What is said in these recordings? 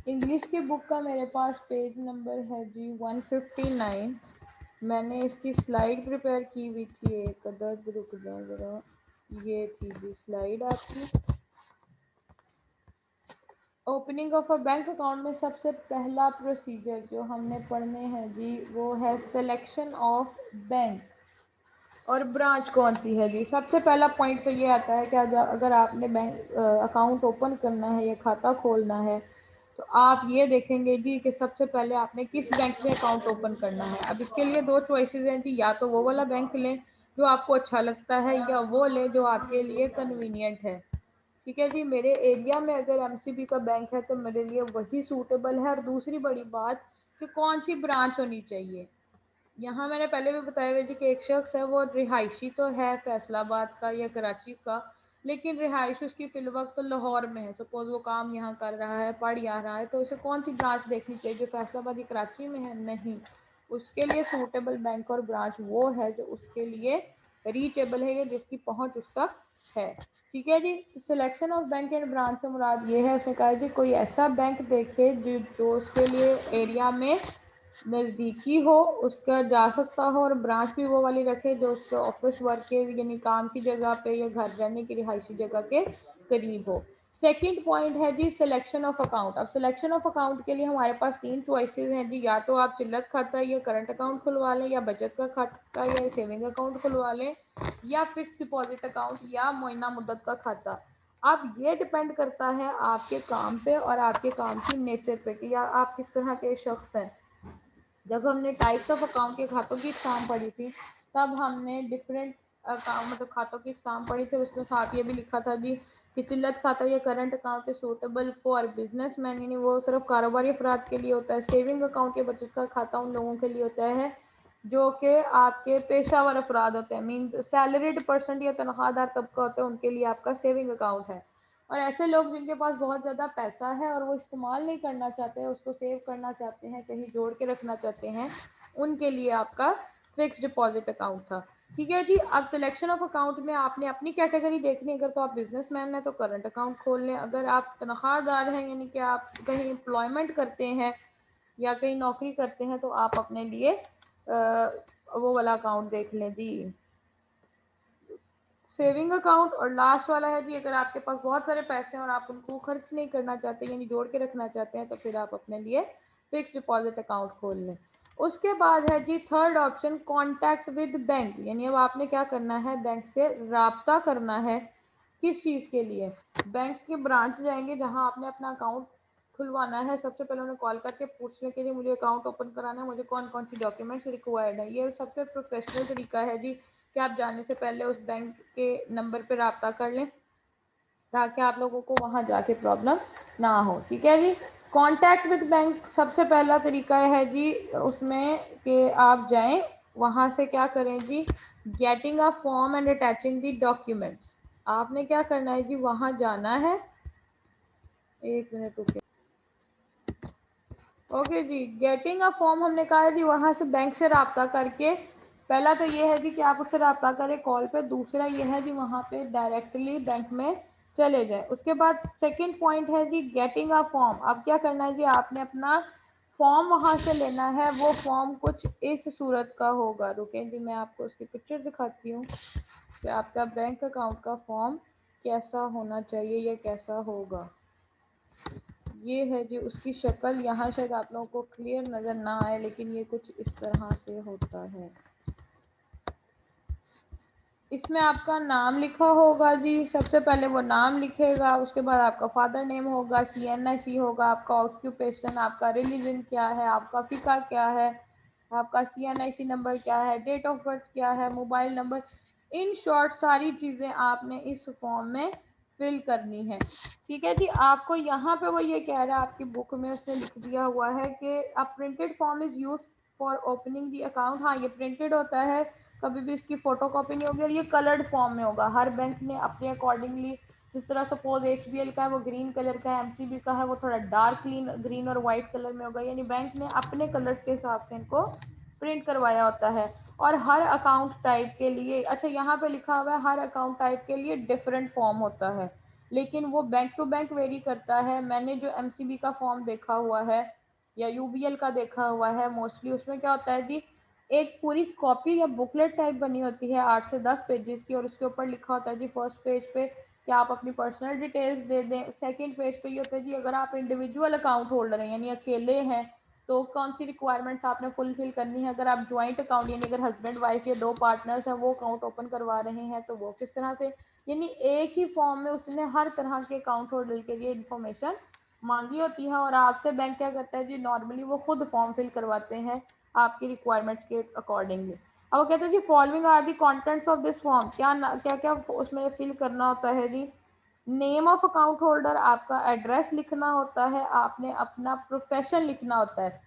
English की book का मेरे पास पेज नंबर है जी 159। मैंने इसकी स्लाइड प्रिपेयर की हुई थी एक अदर, रुक जाओ ज़रा, ये थी जी स्लाइड आपकी। Opening of a bank account में सबसे पहला प्रोसीजर जो हमने पढ़ने हैं जी वो है सिलेक्शन ऑफ बैंक और ब्रांच कौन सी है जी। सबसे पहला पॉइंट तो ये आता है कि अगर आपने बैंक अकाउंट ओपन करना है या खाता खोलना है तो आप ये देखेंगे जी कि सबसे पहले आपने किस बैंक में अकाउंट ओपन करना है। अब इसके लिए दो चॉइसेस हैं जी, या तो वो वाला बैंक लें जो आपको अच्छा लगता है या वो लें जो आपके लिए कन्वीनियंट है। ठीक है जी, मेरे एरिया में अगर एमसीबी का बैंक है तो मेरे लिए वही सूटेबल है। और दूसरी बड़ी बात कि कौन सी ब्रांच होनी चाहिए। यहाँ मैंने पहले भी बताया हुआ जी कि एक शख्स है वो रिहायशी तो है फैसलाबाद का या कराची का, लेकिन रिहाइश उसकी फिलवक्त तो लाहौर में है। सपोज वो काम यहाँ कर रहा है, पढ़ यहाँ रहा है, तो उसे कौन सी ब्रांच देखनी चाहिए जो फैसलाबाद या कराची में है? नहीं, उसके लिए सूटेबल बैंक और ब्रांच वो है जो उसके लिए रीचेबल है या जिसकी पहुँच उस तक है। ठीक है जी। Selection of bank and branch से मुराद ये है, उसने कहा जी कोई ऐसा बैंक देखे जो उसके लिए एरिया में नज़दीकी हो, उसका जा सकता हो, और ब्रांच भी वो वाली रखे जो उसके ऑफिस वर्क के यानी काम की जगह पे या घर रहने की रिहायशी जगह के करीब हो। सेकंड पॉइंट है जी सिलेक्शन ऑफ अकाउंट। अब सिलेक्शन ऑफ अकाउंट के लिए हमारे पास तीन चॉइसेस हैं जी, या तो आप चिल्लत खाता या करंट अकाउंट खुलवा लें, या बचत का खाता या सेविंग अकाउंट खुलवा लें, या फिक्स डिपॉजिट अकाउंट या मुआयना मुद्दत का खाता। अब ये डिपेंड करता है आपके काम पे और आपके काम की नेचर पे कि या आप किस तरह के शख्स हैं। जब हमने टाइप्स ऑफ अकाउंट के खातों की इकसाम पढ़ी थी तब हमने डिफरेंट अकाउंट मतलब खातों की इकसाम पढ़ी थी, उसमें साथ ये भी लिखा था जी कि चिल्लत खाता या current account is suitable for business man, यानी वो सिर्फ कारोबारी अफराद के लिए होता है। सेविंग अकाउंट या बचत का खाता उन लोगों के लिए होता है जो कि आपके पेशावर अफराद होते हैं, मीन सैलरीड पर्सन या तनख्वाहदार तबका होता है, उनके लिए आपका सेविंग अकाउंट है। और ऐसे लोग जिनके पास बहुत ज़्यादा पैसा है और वो इस्तेमाल नहीं करना चाहते हैं, उसको सेव करना चाहते हैं, कहीं जोड़ के रखना चाहते हैं, उनके लिए आपका फिक्स डिपॉजिट अकाउंट था। ठीक है जी। अब सिलेक्शन ऑफ अकाउंट में आपने अपनी कैटेगरी देखनी है। अगर तो आप बिजनेसमैन हैं तो करंट अकाउंट खोल लें, अगर आप तनख्वाहदार हैं यानी कि आप कहीं एम्प्लॉयमेंट करते हैं या कहीं नौकरी करते हैं तो आप अपने लिए वो वाला अकाउंट देख लें जी, सेविंग अकाउंट। और लास्ट वाला है जी अगर आपके पास बहुत सारे पैसे हैं और आप उनको खर्च नहीं करना चाहते यानी जोड़ के रखना चाहते हैं तो फिर आप अपने लिए फिक्स डिपॉजिट अकाउंट खोल लें। उसके बाद है जी third option contact with bank, यानी अब आपने क्या करना है, बैंक से राब्ता करना है। किस चीज़ के लिए? बैंक के ब्रांच जाएंगे जहां आपने अपना अकाउंट खुलवाना है, सबसे पहले उन्हें कॉल करके पूछने के लिए मुझे अकाउंट ओपन कराना है, मुझे कौन कौन सी डॉक्यूमेंट्स रिक्वायर्ड है। ये सबसे प्रोफेशनल तरीका है जी कि आप जाने से पहले उस बैंक के नंबर पर रब्ता कर लें ताकि आप लोगों को वहाँ जाके प्रॉब्लम ना हो। ठीक है जी। कांटेक्ट विद बैंक सबसे पहला तरीका है जी उसमें कि आप जाएं, वहाँ से क्या करें जी, getting a form and attaching the documents. आपने क्या करना है जी, वहाँ जाना है, एक मिनट रुकिए, ओके जी। गेटिंग अ फॉर्म हमने कहा है जी वहाँ से बैंक से रब्ता करके, पहला तो ये है जी कि आप उससे रब्ता करें कॉल पे, दूसरा ये है जी वहाँ पे डायरेक्टली बैंक में चले जाए। उसके बाद सेकंड पॉइंट है जी गेटिंग अ फॉर्म। अब क्या करना है जी, आपने अपना फॉर्म वहाँ से लेना है। वो फॉर्म कुछ इस सूरत का होगा, रुकें जी मैं आपको उसकी पिक्चर दिखाती हूँ कि आपका बैंक अकाउंट का फॉर्म कैसा होना चाहिए या कैसा होगा। ये है जी उसकी शक्ल, यहाँ शायद आप लोगों को क्लियर नज़र ना आए लेकिन ये कुछ इस तरह से होता है। इसमें आपका नाम लिखा होगा जी, सबसे पहले वो नाम लिखेगा, उसके बाद आपका फादर नेम होगा, CNIC होगा, आपका ऑक्यूपेशन, आपका रिलीजन क्या है, आपका फ़िका क्या है, आपका CNIC नंबर क्या है, डेट ऑफ बर्थ क्या है, मोबाइल नंबर, इन शॉर्ट सारी चीज़ें आपने इस फॉर्म में फिल करनी है। ठीक है जी। आपको यहाँ पे वो ये कह रहा है, आपकी बुक में उसने लिख दिया हुआ है कि अ printed form is use for opening the account. हाँ, ये प्रिंटेड होता है, कभी भी इसकी फ़ोटो कॉपी नहीं होगी, और ये कलर्ड फॉर्म में होगा। हर बैंक ने अपने अकॉर्डिंगली, जिस तरह सपोज HBL का है वो ग्रीन कलर का है, MCB का है वो थोड़ा डार्क ग्रीन और वाइट कलर में होगा, यानी बैंक ने अपने कलर्स के हिसाब से इनको प्रिंट करवाया होता है। और हर अकाउंट टाइप के लिए, अच्छा यहाँ पे लिखा हुआ है हर अकाउंट टाइप के लिए डिफरेंट फॉर्म होता है। लेकिन वो बैंक टू बैंक वेरी करता है। मैंने जो एमसीबी का फॉर्म देखा हुआ है या यूबीएल का देखा हुआ है, मोस्टली उसमें क्या होता है जी, एक पूरी कॉपी या बुकलेट टाइप बनी होती है 8 से 10 पेजेस की, और उसके ऊपर लिखा होता है जी फर्स्ट पेज पे कि आप अपनी पर्सनल डिटेल्स दे दें। सेकंड पेज पे ये होता है जी अगर आप इंडिविजुअल अकाउंट होल्डर हैं यानी अकेले हैं तो कौन सी रिक्वायरमेंट्स आपने फुलफिल करनी है। अगर आप ज्वाइंट अकाउंट यानी अगर हस्बैंड वाइफ या दो पार्टनर्स हैं वो अकाउंट ओपन करवा रहे हैं तो वो किस तरह से, यानी एक ही फॉर्म में उसने हर तरह के अकाउंट होल्डर के लिए इंफॉर्मेशन मांगी होती है। और आपसे बैंक क्या करता है जी, नॉर्मली वो खुद फॉर्म फिल करवाते हैं आपकी रिक्वायरमेंट्स के अकॉर्डिंगली। अब वो कहते हैं जी following are the contents of this form, क्या क्या उसमें फिल करना होता है जी। नेम ऑफ अकाउंट होल्डर, आपका एड्रेस लिखना होता है, आपने अपना प्रोफेशन लिखना होता है।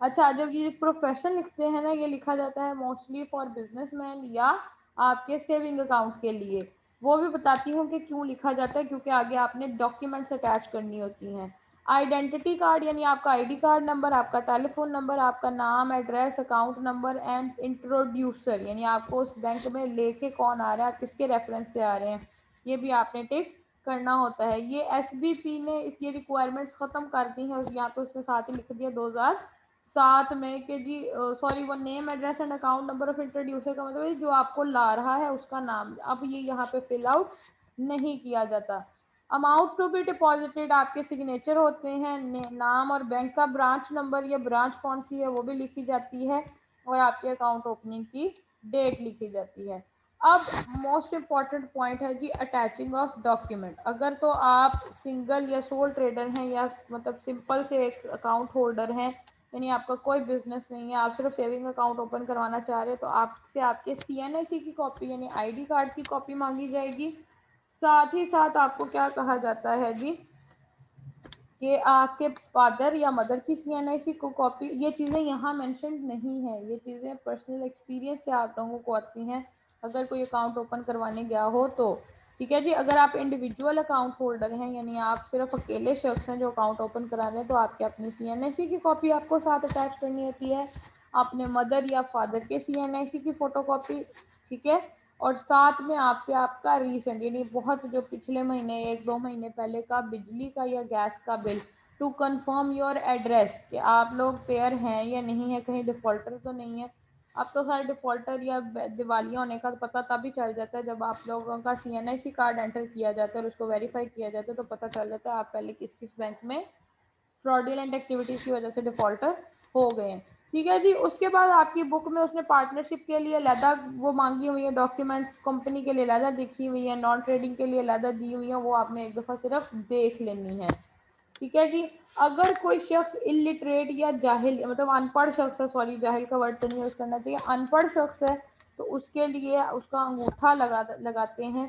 अच्छा, जब ये प्रोफेशन लिखते हैं ना, ये लिखा जाता है मोस्टली फॉर बिजनेसमैन या आपके सेविंग अकाउंट के लिए। वो भी बताती हूँ कि क्यों लिखा जाता है, क्योंकि आगे आपने डॉक्यूमेंट्स अटैच करनी होती हैं। आइडेंटिटी कार्ड यानी आपका आईडी कार्ड नंबर, आपका टेलीफोन नंबर, आपका नाम, address, account number and introducer यानी आपको उस बैंक में लेके कौन आ रहा है, आप किसके रेफरेंस से आ रहे हैं, ये भी आपने टिक करना होता है। ये एसबीपी ने इसकी रिक्वायरमेंट्स ख़त्म कर दी हैं, यहाँ पे उसने साथ ही लिख दिया 2007 में कि जी सॉरी, वो name address and account number of introducer का मतलब है जो आपको ला रहा है उसका नाम, अब ये यहाँ पे फिल आउट नहीं किया जाता। अमाउंट टू बी डिपॉजिटेड आपके सिग्नेचर होते हैं, नाम और बैंक का ब्रांच नंबर या ब्रांच कौन सी है वो भी लिखी जाती है, और आपके अकाउंट ओपनिंग की डेट लिखी जाती है। अब मोस्ट इम्पॉर्टेंट पॉइंट है जी अटैचिंग ऑफ डॉक्यूमेंट। अगर तो आप सिंगल या सोल ट्रेडर हैं या मतलब सिंपल से एक अकाउंट होल्डर हैं, यानी आपका कोई बिजनेस नहीं है, आप सिर्फ सेविंग अकाउंट ओपन करवाना चाह रहे हैं, तो आपसे आपके सीएनआईसी की कॉपी यानी आईडी कार्ड की कॉपी मांगी जाएगी। साथ ही साथ आपको क्या कहा जाता है जी कि आपके फादर या मदर की सीएनआईसी को कॉपी, ये चीज़ें यहाँ मेंशन नहीं है, ये चीज़ें पर्सनल एक्सपीरियंस से आप लोगों को आती हैं अगर कोई अकाउंट ओपन करवाने गया हो तो। ठीक है जी, अगर आप इंडिविजुअल अकाउंट होल्डर हैं यानी आप सिर्फ अकेले शख्स हैं जो अकाउंट ओपन करा रहे हैं, तो आपके अपनी सीएनआईसी की कॉपी आपको साथ अटैच करनी होती है, अपने मदर या फादर के सीएनआईसी की फ़ोटोकॉपी। ठीक है, और साथ में आपसे आपका रीसेंट यानी बहुत जो पिछले महीने 1-2 महीने पहले का बिजली का या गैस का bill, to confirm your address कि आप लोग पेयर हैं या नहीं है, कहीं डिफ़ॉल्टर तो नहीं है। अब तो खैर डिफ़ॉल्टर या दिवालिया होने का पता तभी चल जाता है जब आप लोगों का सीएनआईसी कार्ड एंटर किया जाता है और उसको वेरीफाई किया जाता है, तो पता चल जाता है आप पहले किस किस बैंक में फ्रॉडुलेंट एक्टिविटीज़ की वजह से डिफ़ॉल्टर हो गए हैं। ठीक है जी, उसके बाद आपकी बुक में उसने पार्टनरशिप के लिए अलहदा वो मांगी हुई है डॉक्यूमेंट्स, कंपनी के लिए अलहदा लिखी हुई है, नॉन ट्रेडिंग के लिए अलहदा दी हुई है, वो आपने एक दफ़ा सिर्फ देख लेनी है। ठीक है जी, अगर कोई शख्स इलिटरेट या जाहिल मतलब अनपढ़ शख्स है, सॉरी जाहिल का वर्ड तो नहीं यूज़ करना चाहिए, अनपढ़ शख्स है, तो उसके लिए उसका अंगूठा लगाते हैं।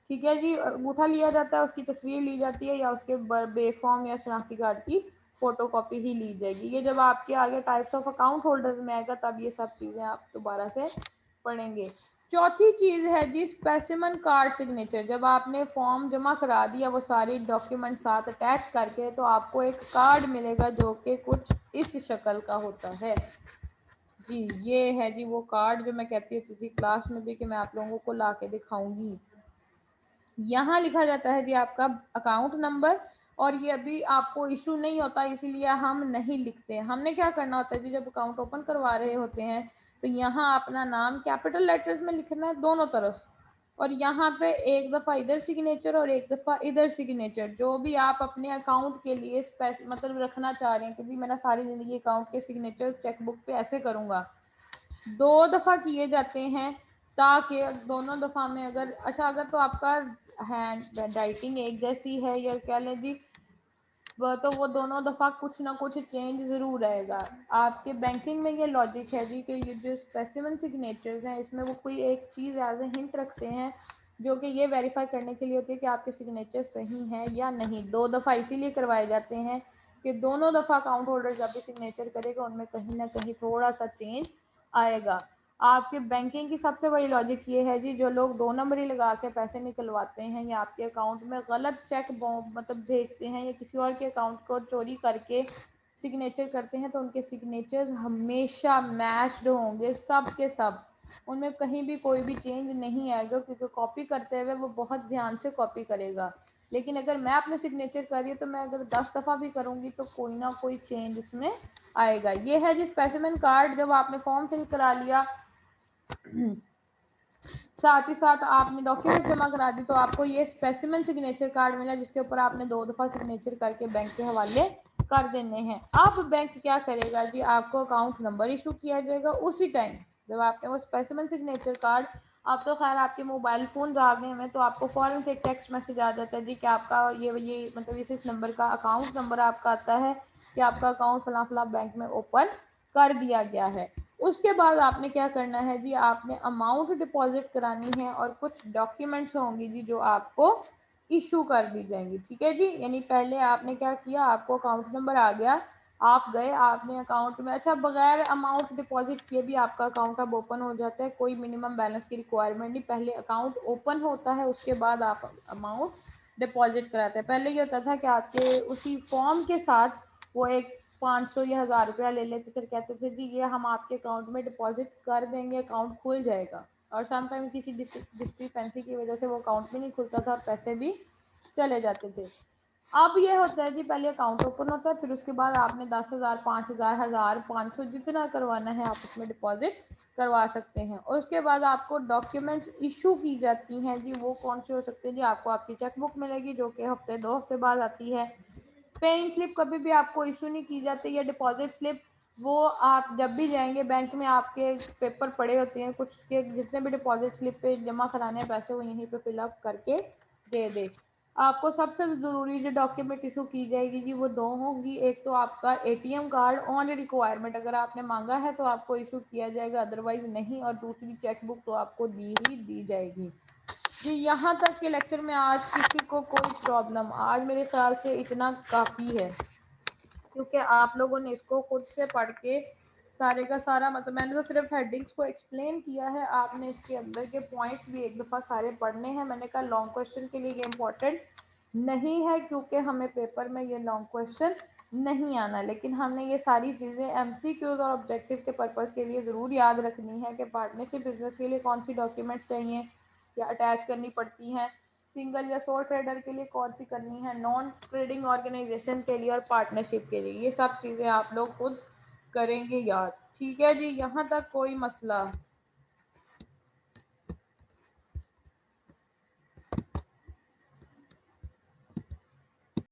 ठीक है जी, अंगूठा लिया जाता है, उसकी तस्वीर ली जाती है या उसके बेफॉर्म या शनाख्ती कार्ड की फ़ोटोकॉपी ही ली जाएगी। ये जब आपके आगे टाइप्स ऑफ अकाउंट होल्डर में आएगा तब ये सब चीज़ें आप दोबारा से पढ़ेंगे। चौथी चीज़ है जी स्पेसिमन कार्ड सिग्नेचर। जब आपने फॉर्म जमा करा दिया वो सारी डॉक्यूमेंट साथ अटैच करके, तो आपको एक कार्ड मिलेगा जो कि कुछ इस शक्ल का होता है। जी ये है जी वो कार्ड जो मैं कहती थी क्लास में भी कि मैं आप लोगों को ला के दिखाऊंगी। यहाँ लिखा जाता है जी आपका अकाउंट नंबर, और ये अभी आपको इशू नहीं होता इसीलिए हम नहीं लिखते। हमने क्या करना होता है जी, जब अकाउंट ओपन करवा रहे होते हैं तो यहाँ अपना नाम कैपिटल लेटर्स में लिखना है दोनों तरफ, और यहाँ पे एक दफ़ा इधर सिग्नेचर और एक दफ़ा इधर सिग्नेचर, जो भी आप अपने अकाउंट के लिए मतलब रखना चाह रहे हैं कि जी मैं सारी ज़िंदगी अकाउंट के सिग्नेचर चेकबुक पे ऐसे करूँगा, 2 दफ़ा किए जाते हैं, ताकि दोनों दफ़ा में अगर अच्छा अगर तो आपका हैंड राइटिंग एक जैसी है या कह लें जी तो वो दोनों दफ़ा कुछ ना कुछ चेंज ज़रूर रहेगा। आपके बैंकिंग में ये लॉजिक है जी कि ये जो स्पेसिमन सिग्नेचर्स हैं इसमें वो कोई एक चीज़ एज ए हिंट रखते हैं जो कि ये वेरीफाई करने के लिए होती है कि आपके सिग्नेचर सही हैं या नहीं। 2 दफ़ा इसीलिए करवाए जाते हैं कि दोनों दफ़ा अकाउंट होल्डर जब भी सिग्नेचर करेगा उनमें कहीं ना कहीं थोड़ा सा चेंज आएगा। आपके बैंकिंग की सबसे बड़ी लॉजिक ये है जी, जो लोग 2 नंबरी लगा के पैसे निकलवाते हैं या आपके अकाउंट में गलत चेक मतलब भेजते हैं या किसी और के अकाउंट को चोरी करके सिग्नेचर करते हैं, तो उनके सिग्नेचर्स हमेशा मैच्ड होंगे सब के सब, उनमें कहीं भी कोई भी चेंज नहीं आएगा, क्योंकि कॉपी करते हुए वो बहुत ध्यान से कॉपी करेगा। लेकिन अगर मैं अपने सिग्नेचर कर रही हूँ तो मैं अगर 10 दफ़ा भी करूँगी तो कोई ना कोई चेंज इसमें आएगा। ये है जी स्पेसिमेन कार्ड। जब आपने फॉर्म फिल करा लिया साथ ही साथ आपने डॉक्यूमेंट जमा करा दी तो आपको ये स्पेसिमेन सिग्नेचर कार्ड मिला जिसके ऊपर आपने 2 दफ़ा सिग्नेचर करके बैंक के हवाले कर देने हैं। अब बैंक क्या करेगा जी, आपको अकाउंट नंबर इशू किया जाएगा उसी टाइम जब आपने वो स्पेसिमेन सिग्नेचर कार्ड, आप तो खैर आपके मोबाइल फ़ोन आ गए हैं तो आपको फ़ौरन से एक टेक्स्ट मैसेज आ जाता है जी कि आपका ये मतलब इस नंबर का अकाउंट नंबर आपका आता है कि आपका अकाउंट फलां फलां बैंक में ओपन कर दिया गया है। उसके बाद आपने क्या करना है जी, आपने अमाउंट डिपॉजिट करानी है और कुछ डॉक्यूमेंट्स होंगी जी जो आपको इशू कर दी जाएंगी। ठीक है जी, यानी पहले आपने क्या किया, आपको अकाउंट नंबर आ गया, आप गए आपने अकाउंट में, अच्छा बगैर अमाउंट डिपॉजिट किए भी आपका अकाउंट अब ओपन हो जाता है, कोई मिनिमम बैलेंस की रिक्वायरमेंट नहीं। पहले अकाउंट ओपन होता है उसके बाद आप अमाउंट डिपॉजिट कराते हैं। पहले ये होता था कि आपके उसी फॉर्म के साथ वो एक 500 या 1000 रुपया ले लेते, फिर कहते थे जी ये हम आपके अकाउंट में डिपॉजिट कर देंगे, अकाउंट खुल जाएगा। और समटाइम किसी डिस्क्रिपेंसी की वजह से वो अकाउंट भी नहीं खुलता था, पैसे भी चले जाते थे। अब ये होता है जी, पहले अकाउंट ओपन होता है, फिर उसके बाद आपने 10,000 5,000 1000 500 जितना करवाना है आप उसमें डिपॉजिट करवा सकते हैं। और उसके बाद आपको डॉक्यूमेंट्स इशू की जाती हैं जी, वो कौन से हो सकते हैं जी, आपको आपकी चेकबुक मिलेगी जो कि हफ्ते 2 हफ्ते बाद आती है। पेइंग स्लिप कभी भी आपको इशू नहीं की जाती, या डिपॉजिट स्लिप वो आप जब भी जाएंगे बैंक में आपके पेपर पड़े होते हैं कुछ के, जिसने भी डिपॉजिट स्लिप पे जमा कराने हैं पैसे वो यहीं पे फिलअप करके दे दे। आपको सबसे ज़रूरी जो डॉक्यूमेंट इशू की जाएगी जी वो 2 होंगी, एक तो आपका एटीएम कार्ड ऑन रिक्वायरमेंट, अगर आपने मांगा है तो आपको इशू किया जाएगा, अदरवाइज नहीं, और दूसरी चेकबुक तो आपको दी ही दी जाएगी। जी यहाँ तक के लेक्चर में आज किसी को कोई प्रॉब्लम, आज मेरे ख्याल से इतना काफ़ी है क्योंकि आप लोगों ने इसको खुद से पढ़ के सारे का सारा, मतलब मैंने तो सिर्फ हेडिंग्स को एक्सप्लेन किया है, आपने इसके अंदर के पॉइंट्स भी एक दफ़ा सारे पढ़ने हैं। मैंने कहा लॉन्ग क्वेश्चन के लिए ये इम्पोर्टेंट नहीं है क्योंकि हमें पेपर में ये लॉन्ग क्वेश्चन नहीं आना, लेकिन हमने ये सारी चीज़ें एमसीक्यूज और ऑब्जेक्टिव के पर्पज़ के लिए ज़रूर याद रखनी है कि पार्टनरशिप बिजनेस के लिए कौन सी डॉक्यूमेंट्स चाहिए या अटैच करनी पड़ती हैं, सिंगल या सोल ट्रेडर के लिए कौन सी करनी है, नॉन ट्रेडिंग ऑर्गेनाइजेशन के लिए और पार्टनरशिप के लिए, ये सब चीज़ें आप लोग खुद करेंगे याद। ठीक है जी, यहाँ तक कोई मसला